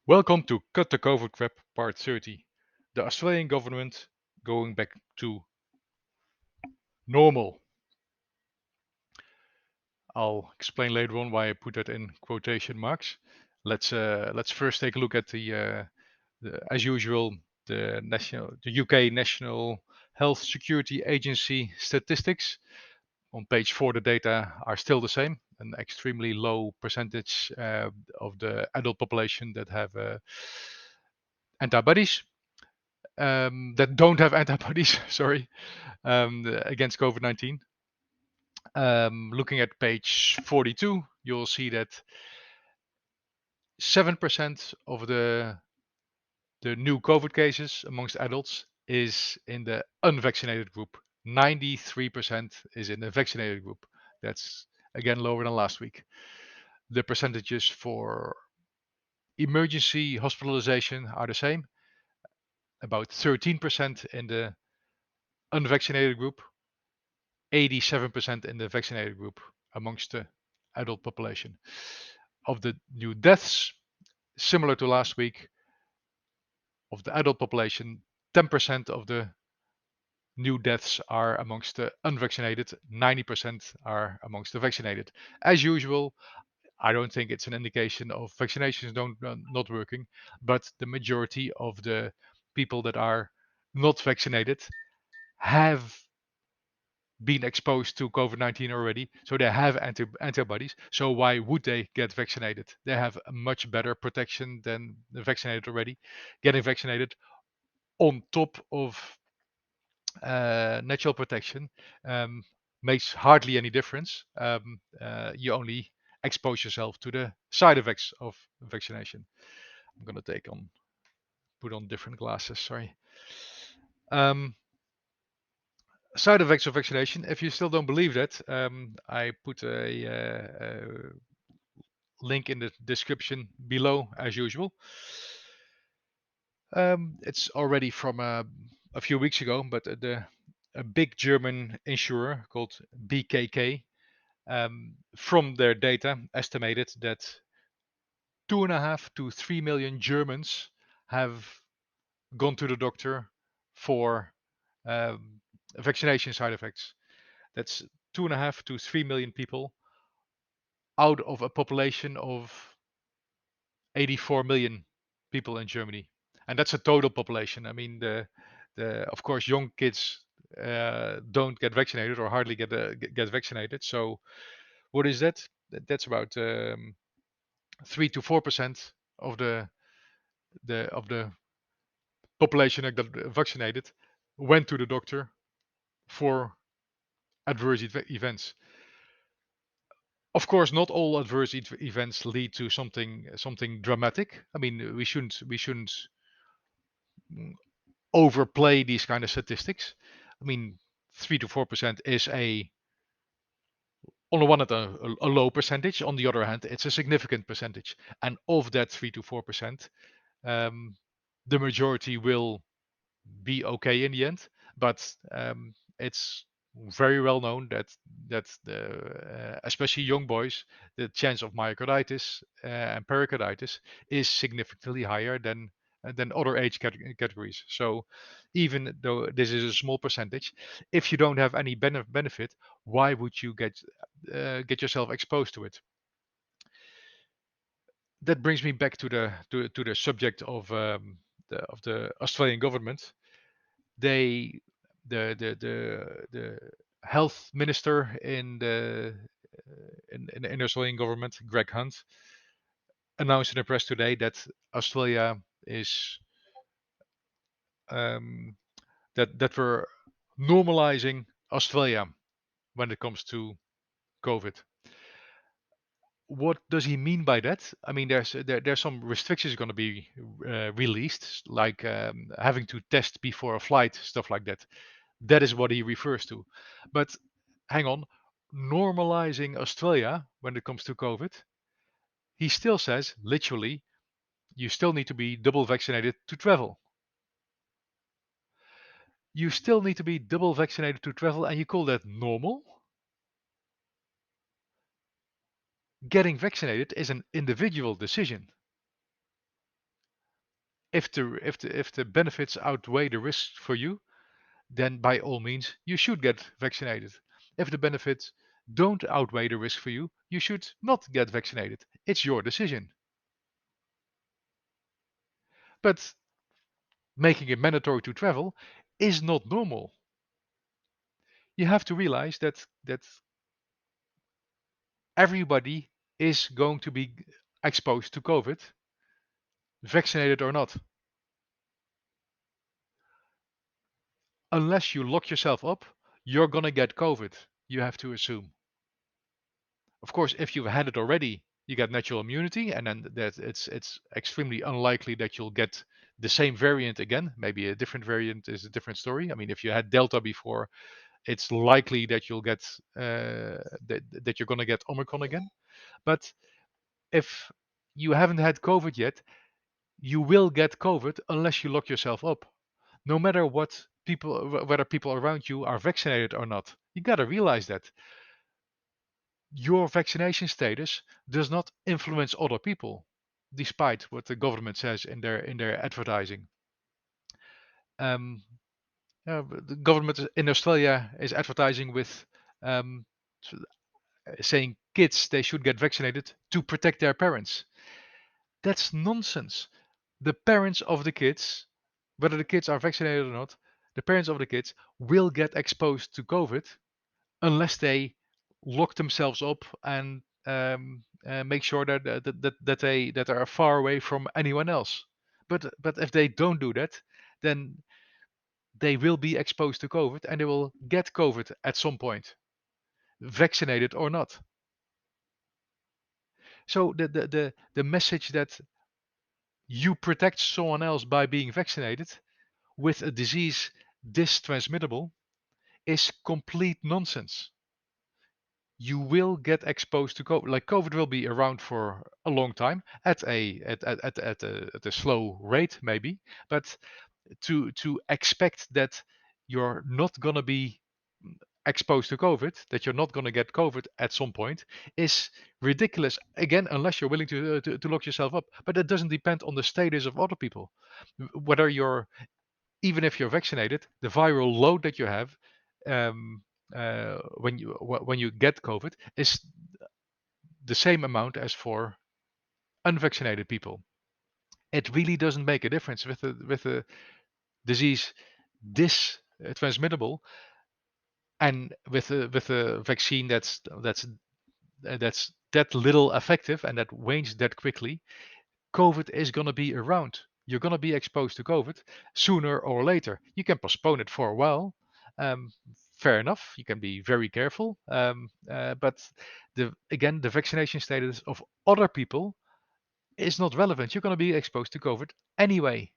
Welcome to Cut the COVID Crap Part 30. The Australian government going back to normal. I'll explain later on why I put that in quotation marks. Let's first take a look at as usual, the UK National Health Security Agency statistics. On page 4, the data are still the same. An extremely low percentage of the adult population that have antibodies. That don't have antibodies, sorry, against COVID-19. Looking at page 42, you'll see that 7% of the new COVID cases amongst adults is in the unvaccinated group. 93% is in the vaccinated group. That's again lower than last week. The percentages for emergency hospitalization are the same. About 13% in the unvaccinated group, 87% in the vaccinated group amongst the adult population. Of the new deaths, similar to last week, of the adult population, 10% of the new deaths are amongst the unvaccinated, 90% are amongst the vaccinated. As usual, I don't think it's an indication of vaccinations not working, but the majority of the people that are not vaccinated have been exposed to COVID-19 already, so they have antibodies. So why would they get vaccinated? They have a much better protection than the vaccinated already. Getting vaccinated on top of natural protection makes hardly any difference. You only expose yourself to the side effects of vaccination. I'm gonna put on different glasses. Sorry. Side effects of vaccination. If you still don't believe that, I put a link in the description below as usual. It's already from a few weeks ago, but a big German insurer called BKK, from their data, estimated that 2.5 to 3 million Germans have gone to the doctor for vaccination side effects. That's 2.5 to 3 million people out of a population of 84 million people in Germany, and that's a total population. I mean, the of course young kids don't get vaccinated or hardly get vaccinated. So what is that? That's about 3 to 4% of the population that got vaccinated went to the doctor for adverse events. Of course, not all adverse events lead to something dramatic. I mean, we shouldn't overplay these kind of statistics. I mean, 3 to 4% is on the one hand a low percentage. On the other hand, it's a significant percentage. And of that 3 to 4%, the majority will be okay in the end. But it's very well known that especially young boys, the chance of myocarditis and pericarditis is significantly higher than other age categories. So even though this is a small percentage, if you don't have any benefit, why would you get yourself exposed to it? That brings me back to the subject of the Australian government. They the health minister in the Australian government, Greg Hunt, announced in the press today that Australia is um, that we're normalizing Australia when it comes to COVID. What does he mean by that? I mean, there's some restrictions going to be released, like having to test before a flight, stuff like that. That is what he refers to. But hang on, normalizing Australia when it comes to COVID, he still says literally you still need to be double vaccinated to travel. You still need to be double vaccinated to travel, and you call that normal? Getting vaccinated is an individual decision. if the benefits outweigh the risks for you, then by all means you should get vaccinated. If the benefits don't outweigh the risk for you, you should not get vaccinated. It's your decision. But making it mandatory to travel is not normal. You have to realize that everybody is going to be exposed to COVID, vaccinated or not. Unless you lock yourself up, you're gonna get COVID. You have to assume. Of course, if you've had it already, you get natural immunity, and then that it's extremely unlikely that you'll get the same variant again. Maybe a different variant is a different story. I mean, if you had Delta before, it's likely that you'll get that you're gonna get Omicron again. But if you haven't had COVID yet, you will get COVID unless you lock yourself up. No matter what people, whether people around you are vaccinated or not. You gotta realize that your vaccination status does not influence other people, despite what the government says in their advertising. Um, the government in Australia is advertising with um, saying kids they should get vaccinated to protect their parents. That's nonsense. The parents of the kids, whether the kids are vaccinated or not, the parents of the kids will get exposed to COVID unless they lock themselves up and make sure that they are far away from anyone else. But if they don't do that, then they will be exposed to COVID and they will get COVID at some point, vaccinated or not. So the message that you protect someone else by being vaccinated with a disease this transmittable is complete nonsense. You will get exposed to COVID. Like COVID will be around for a long time at a slow rate maybe, but to expect that you're not gonna be exposed to COVID, that you're not gonna get COVID at some point, is ridiculous. Again, unless you're willing to lock yourself up. But it doesn't depend on the status of other people. Whether you're even if you're vaccinated, the viral load that you have um, when you get COVID is the same amount as for unvaccinated people. It really doesn't make a difference with a disease this transmittable and with a vaccine that's that little effective and that wanes that quickly. COVID is going to be around. You're going to be exposed to COVID sooner or later. You can postpone it for a while. Um, Fair enough. You can be very careful. But again, the vaccination status of other people is not relevant. You're going to be exposed to COVID anyway.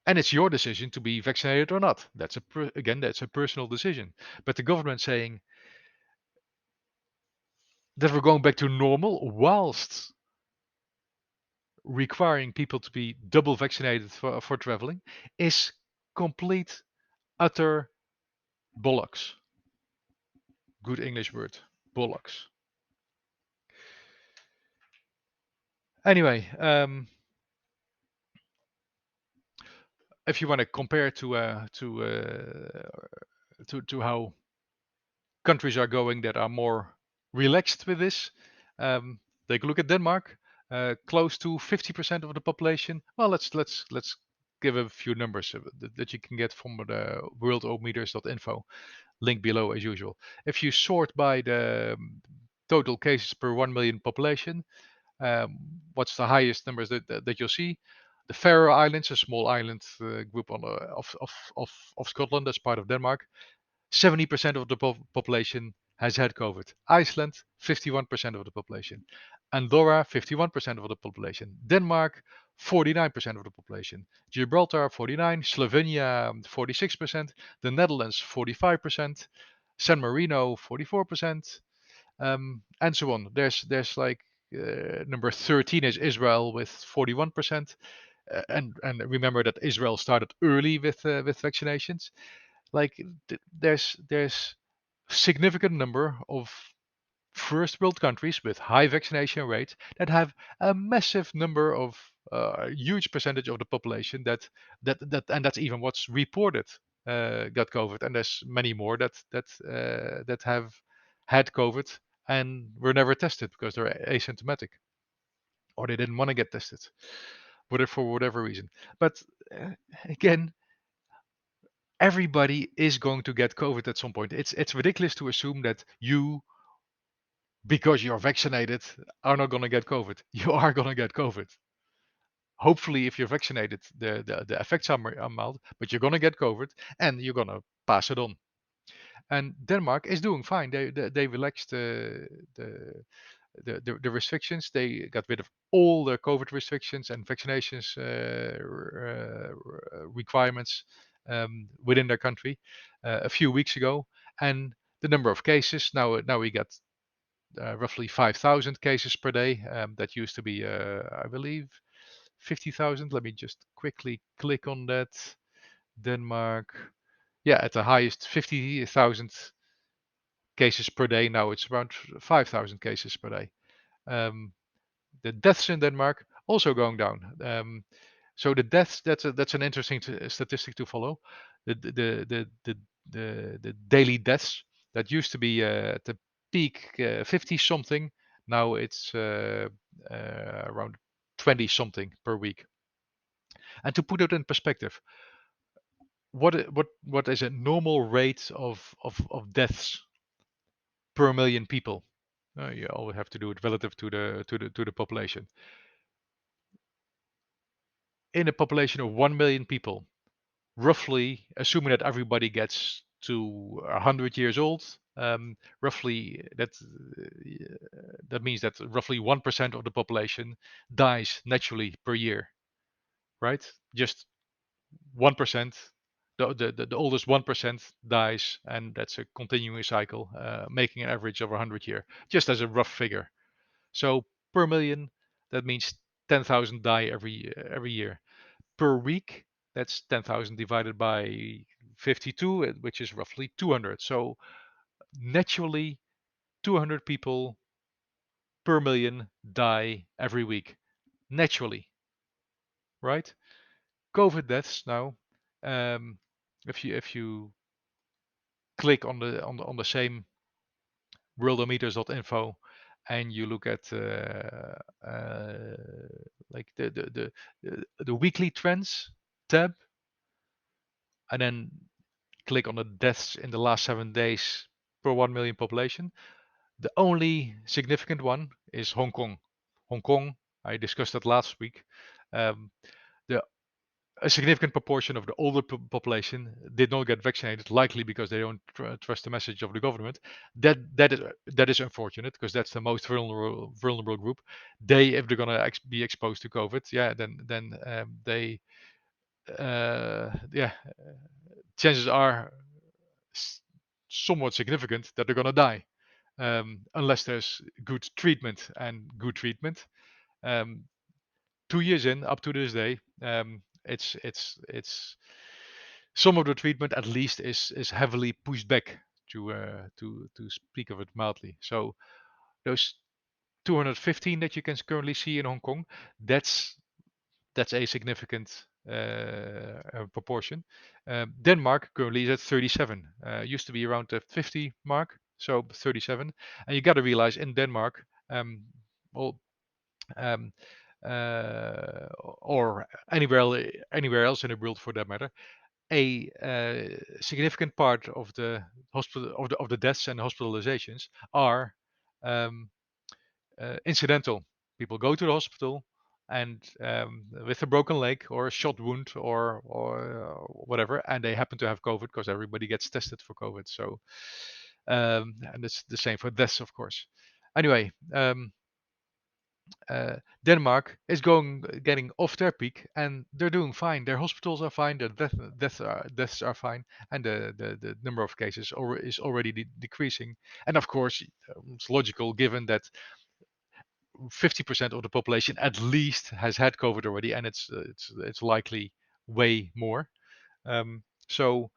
And it's your decision to be vaccinated or not. Again, that's a personal decision. But the government saying that we're going back to normal whilst requiring people to be double vaccinated for traveling is complete, utter bollocks. Good English word, bollocks. Anyway, if you want to compare to how countries are going that are more relaxed with this, take a look at Denmark. Close to 50% of the population. Well, let's give a few numbers that you can get from the worldometers.info. Link below as usual. If you sort by the total cases per 1 million population, what's the highest numbers that you'll see? The Faroe Islands, a small island group of Scotland, that's part of Denmark. 70% of the population has had COVID. Iceland, 51% of the population. Andorra, 51% of the population. Denmark, 49% of the population. Gibraltar, 49. Slovenia, 46%. The Netherlands, 45%. San Marino, 44%. And so on. There's like number 13 is Israel with 41%. And remember that Israel started early with vaccinations. Like there's significant number of first world countries with high vaccination rates that have a massive number of huge percentage of the population that and that's even what's reported got COVID, and there's many more that have had COVID and were never tested because they're asymptomatic or they didn't want to get tested, whatever for whatever reason. But uh, again, everybody is going to get COVID at some point. It's ridiculous to assume that you, because you're vaccinated, are not going to get COVID. You are going to get COVID. Hopefully, if you're vaccinated, the effects are mild, but you're going to get COVID and you're going to pass it on. And Denmark is doing fine. They relaxed the restrictions. They got rid of all the COVID restrictions and vaccinations requirements within their country a few weeks ago. And the number of cases now we got roughly 5,000 cases per day. That used to be, I believe, 50,000. Let me just quickly click on that. Denmark, yeah, at the highest 50,000 cases per day. Now it's around 5,000 cases per day. Um, the deaths in Denmark also going down. So the deaths, that's an interesting statistic to follow. The daily deaths that used to be at the peak 50 something. Now it's around 20 something per week. And to put it in perspective, what is a normal rate of deaths per million people? You always have to do it relative to the population. In a population of 1 million people, roughly, assuming that everybody gets to 100 years old, roughly that means that roughly 1% of the population dies naturally per year, right? Just 1%. The oldest 1% dies, and that's a continuing cycle, making an average of 100 year, just as a rough figure. So per million, that means 10,000 die every year. Per week, that's 10,000 divided by 52, which is roughly 200. So naturally, 200 people per million die every week. Naturally, right? COVID deaths now. Um, if you click on the same worldometers.info and you look at like the weekly trends tab, and then click on the deaths in the last 7 days per 1 million population, the only significant one is Hong Kong. Hong Kong, I discussed that last week. Um, the A significant proportion of the older population did not get vaccinated, likely because they don't trust the message of the government. That is unfortunate, because that's the most vulnerable group. If they're gonna be exposed to COVID, yeah, then they yeah, chances are somewhat significant that they're gonna die, unless there's good treatment. And good treatment, um, 2 years in, up to this day, it's some of the treatment at least is heavily pushed back, to speak of it mildly. So those 215 that you can currently see in Hong Kong, that's a significant proportion. Denmark currently is at 37. Used to be around the 50 mark, so 37. And you got to realize in Denmark, well, um, or anywhere else in the world for that matter, a significant part of the hospital of the deaths and hospitalizations are um, incidental. People go to the hospital and with a broken leg or a shot wound or whatever, and they happen to have COVID because everybody gets tested for COVID. So and it's the same for deaths, of course. Anyway, Denmark is getting off their peak, and they're doing fine. Their hospitals are fine. Their deaths are fine, and the number of cases is already decreasing. And of course, it's logical given that 50% of the population at least has had COVID already, and it's likely way more. So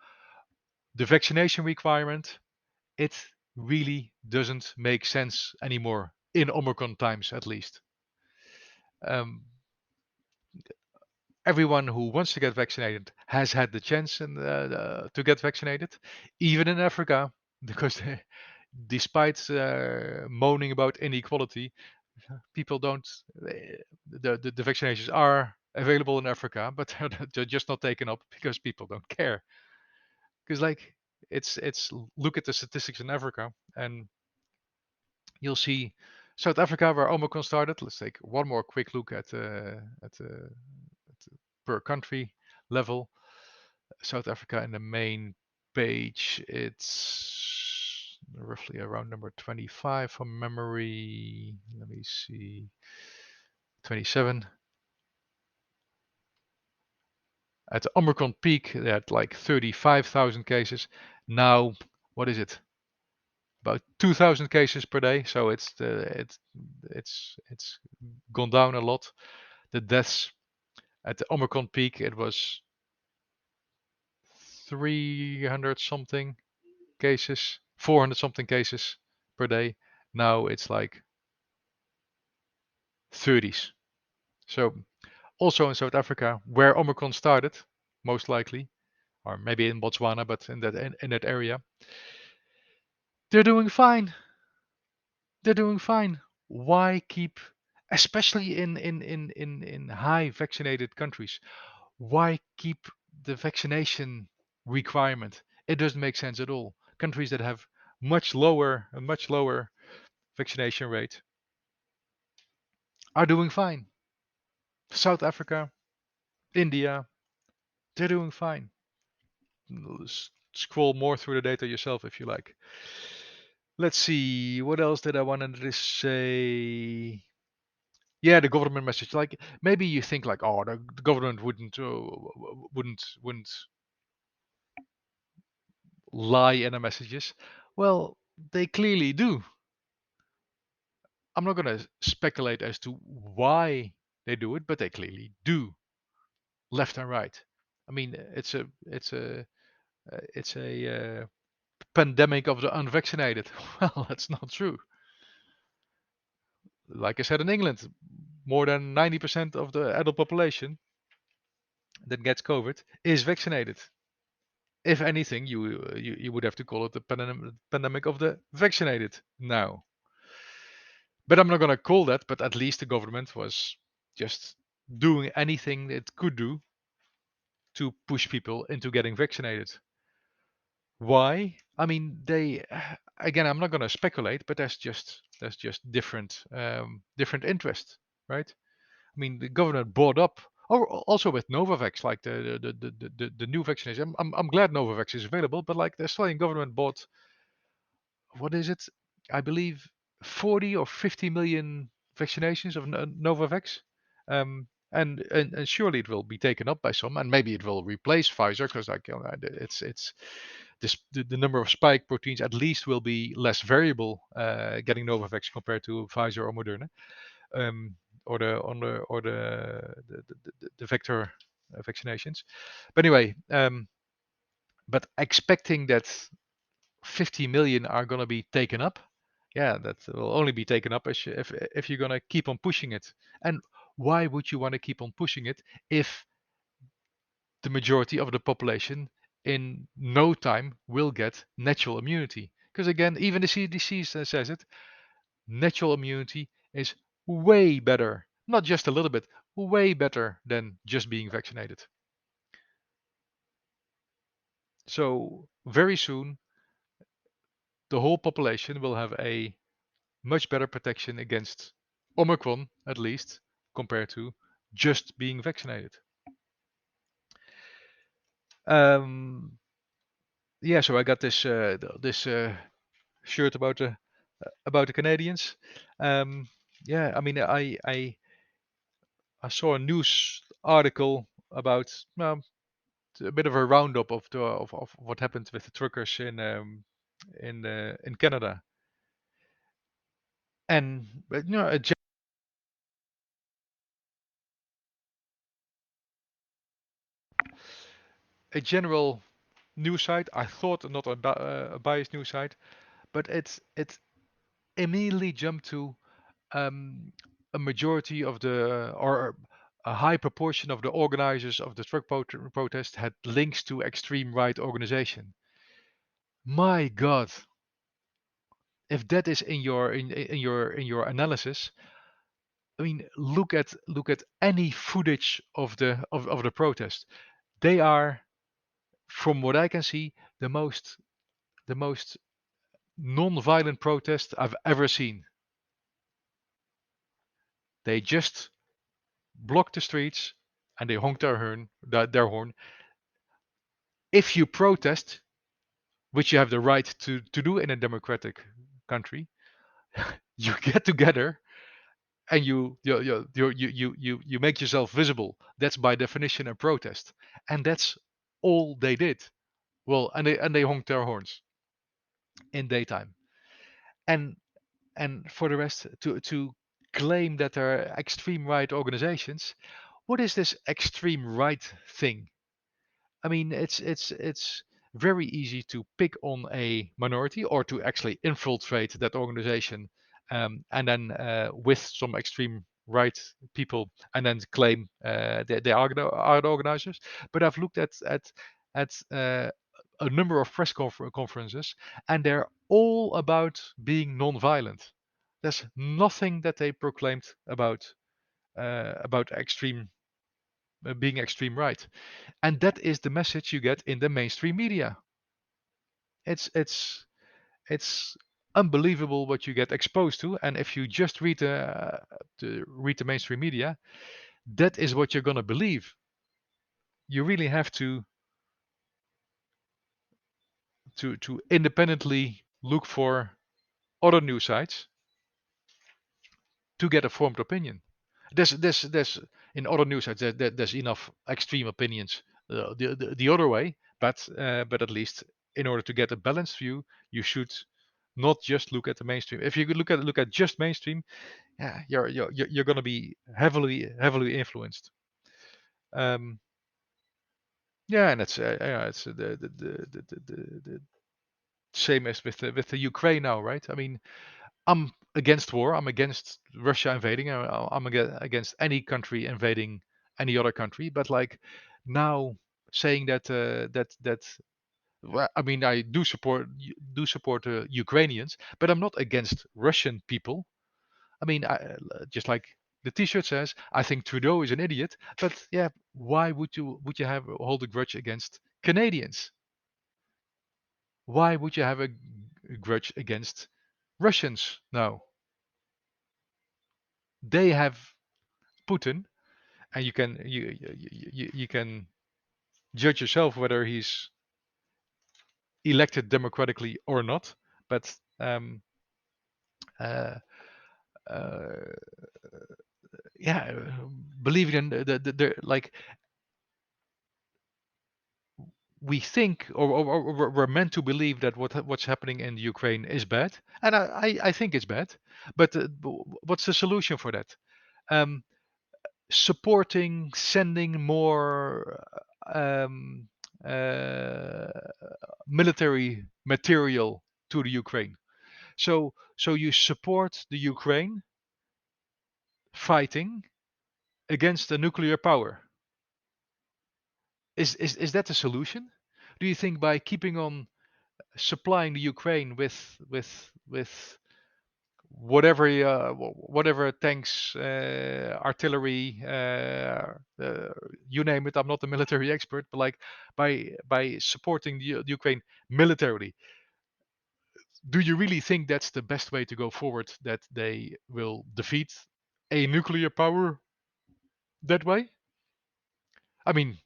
the vaccination requirement, it really doesn't make sense anymore in Omicron times, at least. Um, Everyone who wants to get vaccinated has had the chance to get vaccinated, even in Africa, because despite moaning about inequality, people don't. The vaccinations are available in Africa, but they're just not taken up because people don't care. Because like it's look at the statistics in Africa, and you'll see South Africa where Omicron started. Let's take one more quick look at per country level. South Africa in the main page, it's roughly around number 25 from memory. Let me see. 27. At the Omicron peak, they had like 35,000 cases. Now, what is it? About 2,000 cases per day. So it's gone down a lot. The deaths at the Omicron peak, it was 300 something cases, 400 something cases per day. Now it's like 30s. So also in South Africa, where Omicron started, most likely, or maybe in Botswana, but in that area, they're doing fine. They're doing fine. Why keep, especially in high vaccinated countries, why keep the vaccination requirement? It doesn't make sense at all. Countries that have a much lower vaccination rate are doing fine. South Africa, India, they're doing fine. Scroll more through the data yourself if you like. Let's see, what else did I want to say? Yeah, the government message. Like maybe you think like, oh, the government wouldn't lie in the messages. Well, they clearly do. I'm not going to speculate as to why they do it, but they clearly do, left and right. I mean, it's a pandemic of the unvaccinated. Well, that's not true. Like I said, in England, more than 90% of the adult population that gets COVID is vaccinated. If anything, you would have to call it the pandemic of the vaccinated now. But I'm not going to call that. But at least the government was just doing anything it could do to push people into getting vaccinated. Why? I mean, they again. I'm not going to speculate, but that's just different interest, right? I mean, the government bought up, or also with Novavax, like the new vaccination. I'm glad Novavax is available, but like the Australian government bought, what is it? I believe 40 or 50 million vaccinations of Novavax. And surely it will be taken up by some, and maybe it will replace Pfizer because like it's the number of spike proteins at least will be less variable getting Novavax compared to Pfizer or Moderna, um, or the vector vaccinations. But anyway, but expecting that 50 million are going to be taken up, yeah, that will only be taken up if you're going to keep on pushing it. And why would you want to keep on pushing it if the majority of the population in no time will get natural immunity? Because again, even the CDC says it, natural immunity is way better, not just a little bit, way better than just being vaccinated. So very soon, the whole population will have a much better protection against Omicron, at least, compared to just being vaccinated. Um, yeah, so I got this shirt about the Canadians. Um, yeah, I mean, I saw a news article about a bit of a roundup of what happened with the truckers in Canada, and a general news site. I thought not a biased news site, but it's immediately jumped to um, a majority of the or a high proportion of the organizers of the protest had links to extreme right organization. My God, if that is in your in your analysis, I mean, look at any footage of the protest. They are, from what I can see, the most non-violent protest I've ever seen. They just block the streets and they honk their horn. If you protest, which you have the right to do in a democratic country, you get together and you make yourself visible. That's by definition a protest, and that's all they did. Well, and they honked their horns in daytime, and for the rest to claim that there are extreme right organizations. What is this extreme right thing? I mean, it's very easy to pick on a minority or to actually infiltrate that organization, and then with some extreme right people, and then claim they are the organizers. But I've looked at a number of press conferences, and they're all about being non-violent. There's nothing that they proclaimed about extreme being extreme right, and that is the message you get in the mainstream media. It's unbelievable what you get exposed to, and if you just read the mainstream media, that is what you're gonna believe. You really have to independently look for other news sites to get a formed opinion. There's in other news sites there's enough extreme opinions the other way, but at least in order to get a balanced view, you should not just look at the mainstream. If you could look at just mainstream, yeah, you're going to be heavily influenced. Um, yeah, and it's the same as with the Ukraine now, right? I mean, I'm against war. I'm against Russia invading. I'm against any country invading any other country. But like now saying that well, I mean, I do support Ukrainians, but I'm not against Russian people. I mean, just like the T-shirt says, I think Trudeau is an idiot. But yeah, why would you have hold a grudge against Canadians? Why would you have a grudge against Russians now? They have Putin, and you can judge yourself whether he's elected democratically or not. But uh, uh, yeah, believing in the like we think or we're meant to believe that what's happening in Ukraine is bad, and I think it's bad. But what's the solution for that? Um, Supporting sending more um, uh, military material to the Ukraine. So you support the Ukraine fighting against a nuclear power. Is that the solution? Do you think by keeping on supplying the Ukraine with whatever tanks, artillery, you name it. I'm not a military expert, but like by supporting the Ukraine militarily, do you really think that's the best way to go forward? That they will defeat a nuclear power that way? I mean,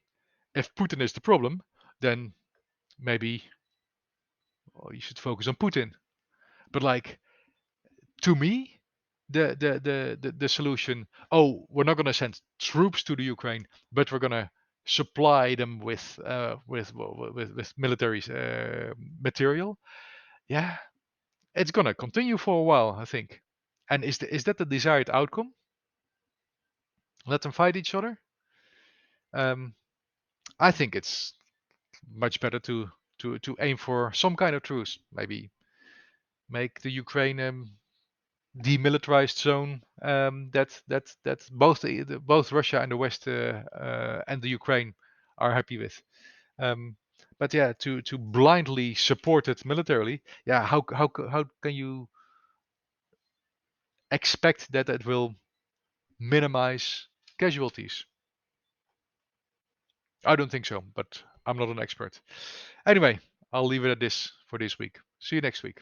if Putin is the problem, then maybe you should focus on Putin. But like to me, the solution. Oh, we're not going to send troops to the Ukraine, but we're going to supply them with military material. Yeah, it's going to continue for a while, I think. And is that the desired outcome? Let them fight each other. Um, I think it's much better to aim for some kind of truce, maybe make the Ukraine demilitarized zone that both Russia and the West and the Ukraine are happy with. But yeah, to blindly support it militarily, yeah, how can you expect that it will minimize casualties? I don't think so, but I'm not an expert. Anyway, I'll leave it at this for this week. See you next week.